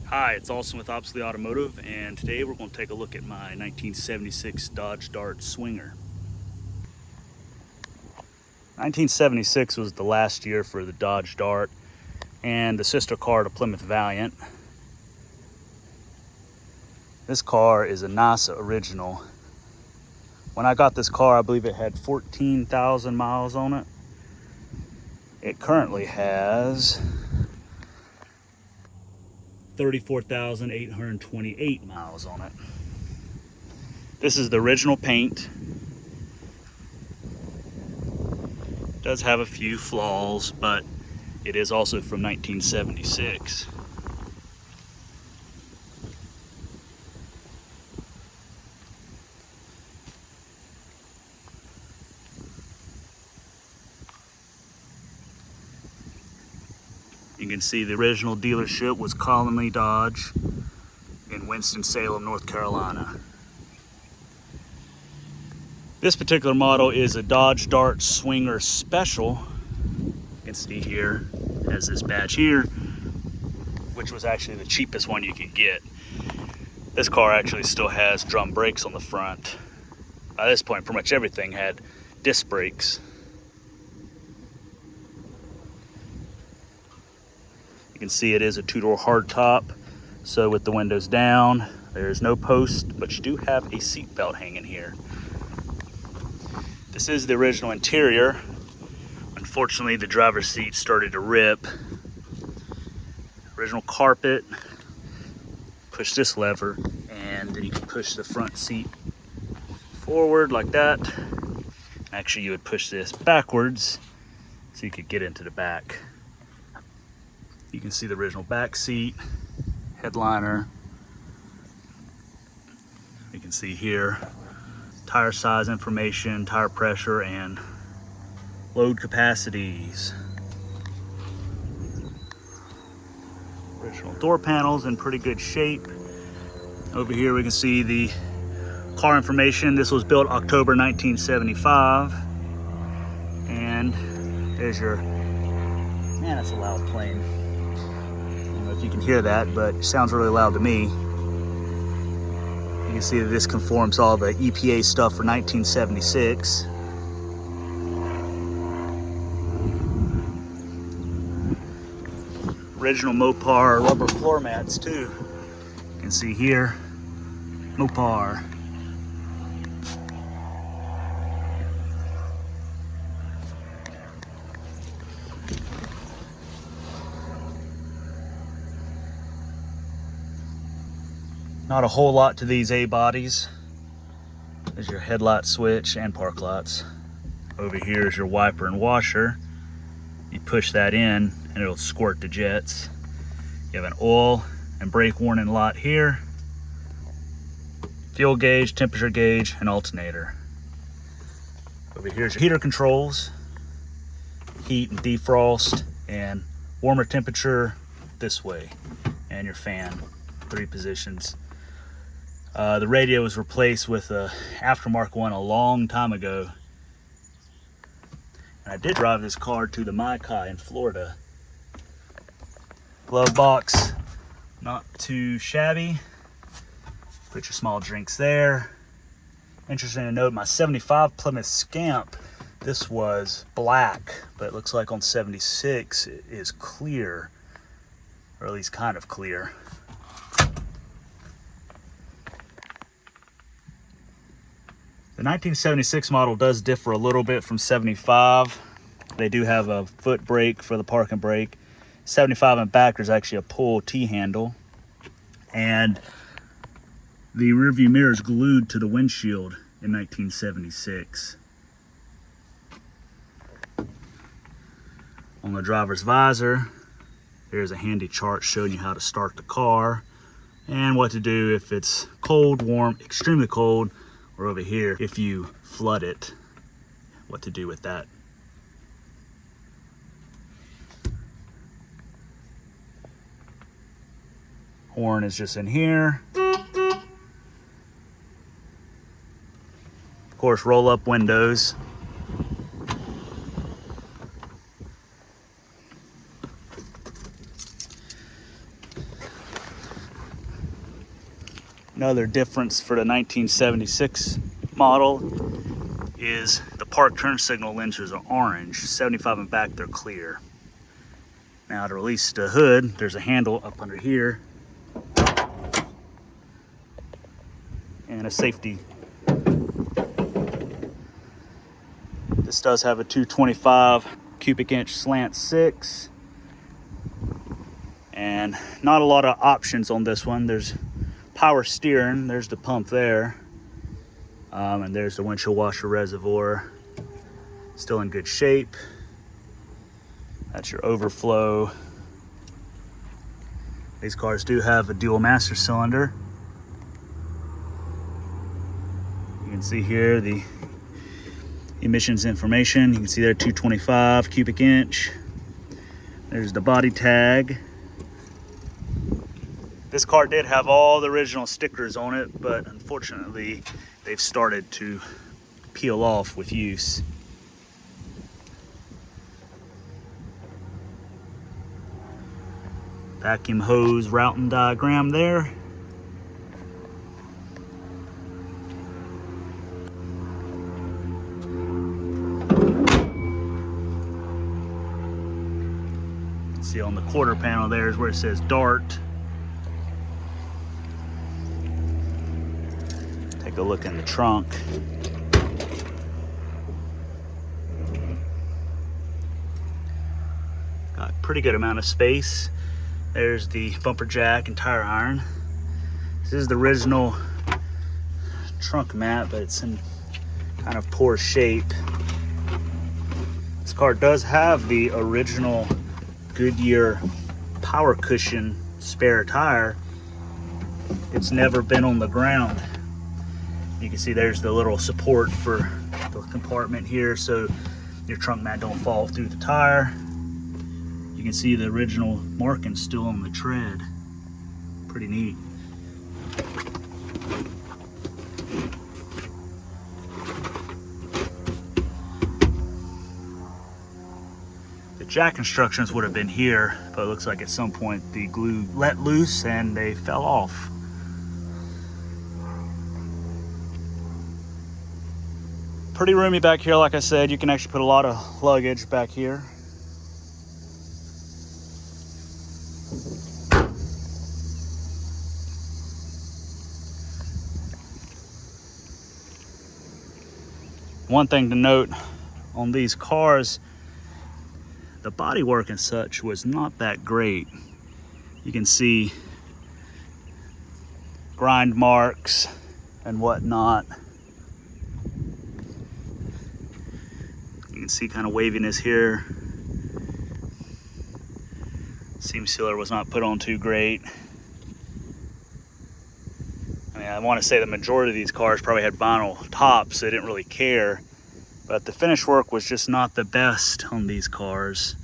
Hi, it's Austin with Obsolete Automotive, and today we're going to take a look at my 1976 Dodge Dart Swinger. 1976 was the last year for the Dodge Dart and the sister car to Plymouth Valiant. This car is a nice original. When I got this car, I believe it had 14,000 miles on it. It currently has 34,828 miles on it. This is the original paint. It does have a few flaws, but it is also from 1976. You can see the original dealership was Colony Dodge in Winston-Salem, North Carolina. This particular model is a Dodge Dart Swinger Special. You can see here, it has this badge here, which was actually the cheapest one you could get. This car actually still has drum brakes on the front. By this point, pretty much everything had disc brakes. You can see it is a two-door hardtop, so with the windows down, there's no post, but you do have a seat belt hanging here. This is the original interior. Unfortunately, the driver's seat started to rip. Original carpet. Push this lever, and then you can push the front seat forward like that. Actually, you would push this backwards so you could get into the back. You can see the original back seat, headliner. You can see here tire size information, tire pressure, and load capacities. Original door panels in pretty good shape. Over here we can see the car information. This was built October 1975. And there's your, man, that's a loud plane. I don't know if you can hear that, but it sounds really loud to me. You can see that this conforms all the EPA stuff for 1976. Original MoPar rubber floor mats too. You can see here, MoPar. Not a whole lot to these A-bodies. There's your headlight switch and park lights. Over here is your wiper and washer. You push that in and it'll squirt the jets. You have an oil and brake warning light here. Fuel gauge, temperature gauge, and alternator. Over here's your heater controls. Heat and defrost, and warmer temperature this way. And your fan, 3 positions. The radio was replaced with a aftermarket one a long time ago. And I did drive this car to the Maikai in Florida. Glove box, not too shabby. Put your small drinks there. Interesting to note, my 75 Plymouth Scamp, this was black, but it looks like on 76 it is clear, or at least kind of clear. The 1976 model does differ a little bit from 75. They do have a foot brake for the parking brake. 75 and back, there's actually a pull T-handle. And the rearview mirror is glued to the windshield in 1976. On the driver's visor, there's a handy chart showing you how to start the car and what to do if it's cold, warm, extremely cold, or over here, if you flood it, what to do with that. Horn is just in here. Of course, roll up windows. Another difference for the 1976 model is the park turn signal lenses are orange. 75 and back, they're clear. Now to release the hood, there's a handle up under here and a safety. This does have a 225 cubic inch slant 6, and not a lot of options on this one. There's power steering, there's the pump there, and there's the windshield washer reservoir, still in good shape. That's your overflow. These cars do have a dual master cylinder. You can see here the emissions information. You can see there 225 cubic inch. There's the body tag. This car did have all the original stickers on it, but unfortunately they've started to peel off with use. Vacuum hose routing diagram there. See on the quarter panel there is where it says Dart. Take a look in the trunk. Got a pretty good amount of space. There's the bumper jack and tire iron. This is the original trunk mat, but it's in kind of poor shape. This car does have the original Goodyear power cushion spare tire. It's never been on the ground. You can see there's the little support for the compartment here so your trunk mat don't fall through the tire. You can see the original markings still on the tread. Pretty neat. The jack instructions would have been here, but it looks like at some point the glue let loose and they fell off. Pretty roomy back here, like I said. You can actually put a lot of luggage back here. One thing to note on these cars, the bodywork and such was not that great. You can see grind marks and whatnot. You can see kind of waviness here. Seam sealer was not put on too great. I mean, I want to say the majority of these cars probably had vinyl tops, so they didn't really care. But the finish work was just not the best on these cars,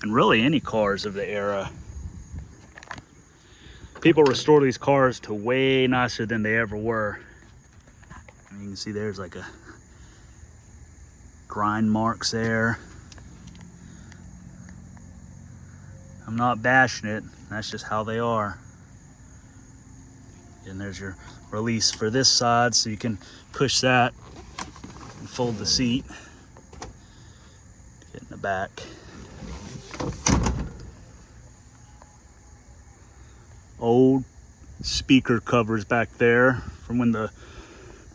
and really any cars of the era. People restore these cars to way nicer than they ever were. And you can see there's like a grind marks there. I'm not bashing it, that's just how they are. And there's your release for this side, so you can push that and fold the seat. Get in the back. Old speaker covers back there from when the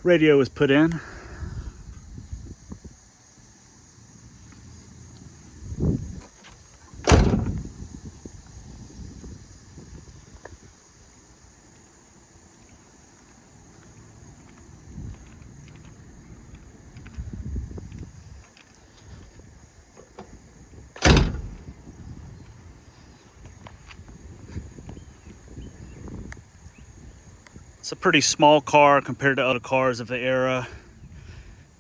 radio was put in. It's a pretty small car compared to other cars of the era.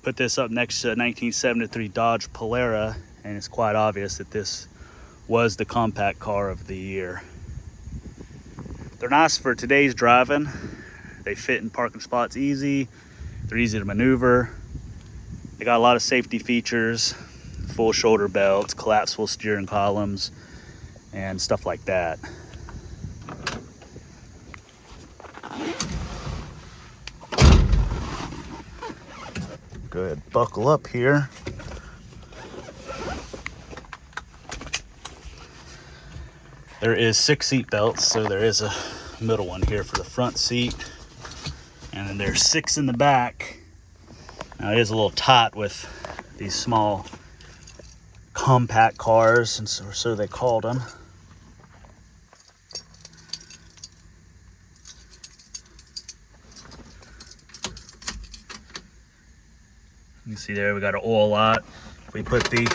Put this up next to a 1973 Dodge Polara, and it's quite obvious that this was the compact car of the year. They're nice for today's driving. They fit in parking spots easy. They're easy to maneuver. They got a lot of safety features, full shoulder belts, collapsible steering columns, and stuff like that. Go ahead, buckle up here. There is 6 seat belts, so there is a middle one here for the front seat. And then there's 6 in the back. Now it is a little tight with these small compact cars, and so they called them. You can see there we got an oil light. If we put the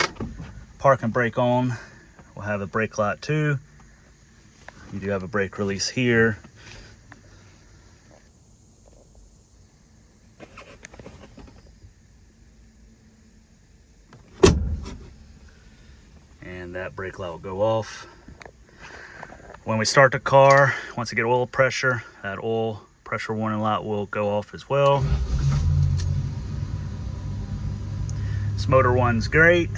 park and brake on, we'll have a brake light too. You do have a brake release here. And that brake light will go off. When we start the car, once we get oil pressure, that oil pressure warning light will go off as well. This motor one's great.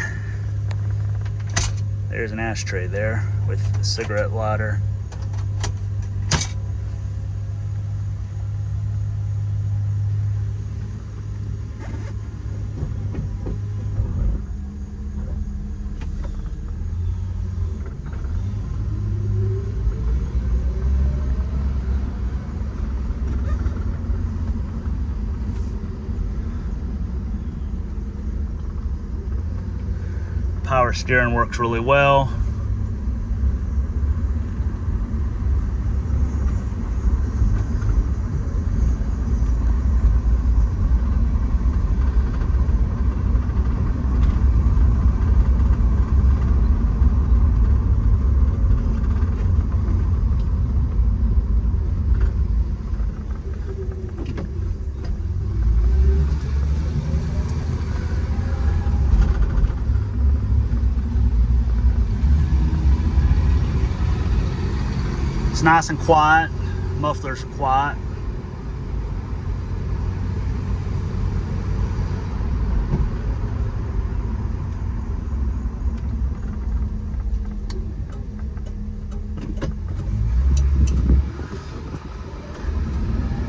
There's an ashtray there with a cigarette lighter. Power steering works really well. It's nice and quiet. Muffler's quiet.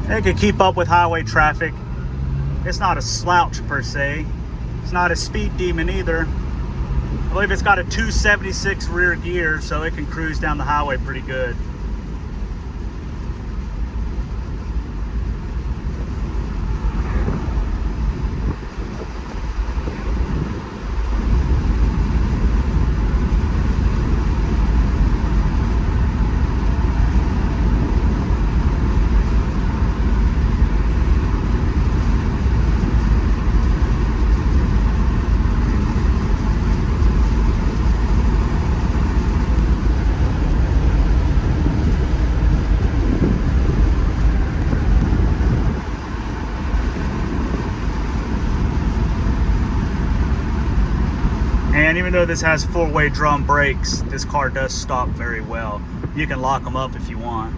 It can keep up with highway traffic. It's not a slouch per se. It's not a speed demon either. I believe it's got a 276 rear gear, so it can cruise down the highway pretty good. And even though this has 4-way drum brakes, this car does stop very well. You can lock them up if you want.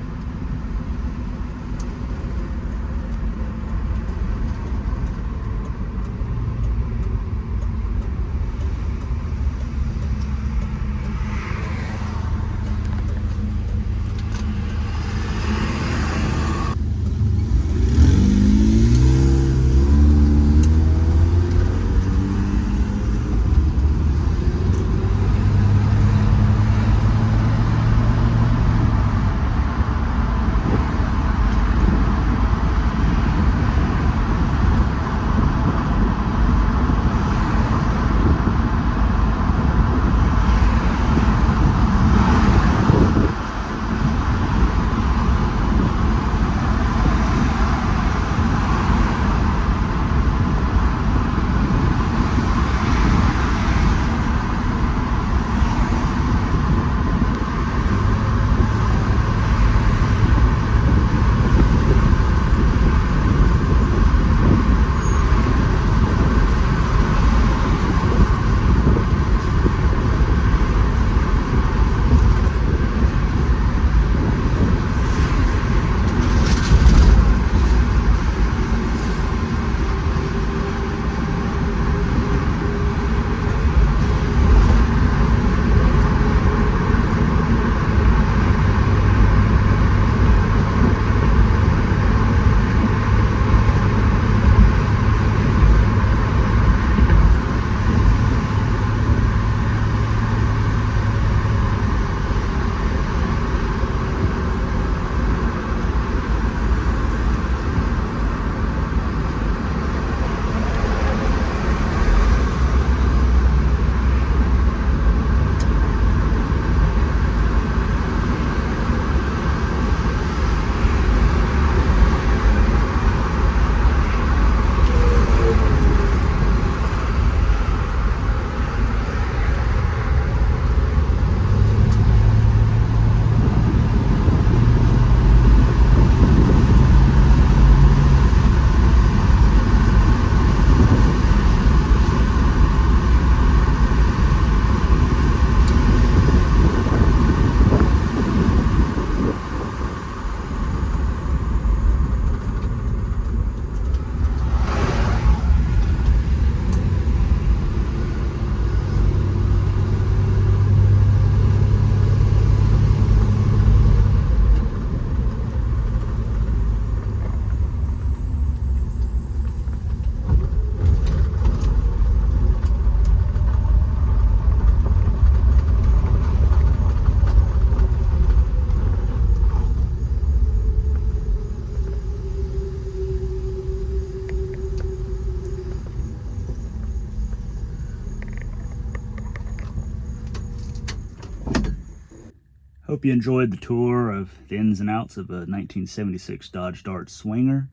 Hope you enjoyed the tour of the ins and outs of a 1976 Dodge Dart Swinger.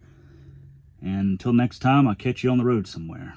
And until next time, I'll catch you on the road somewhere.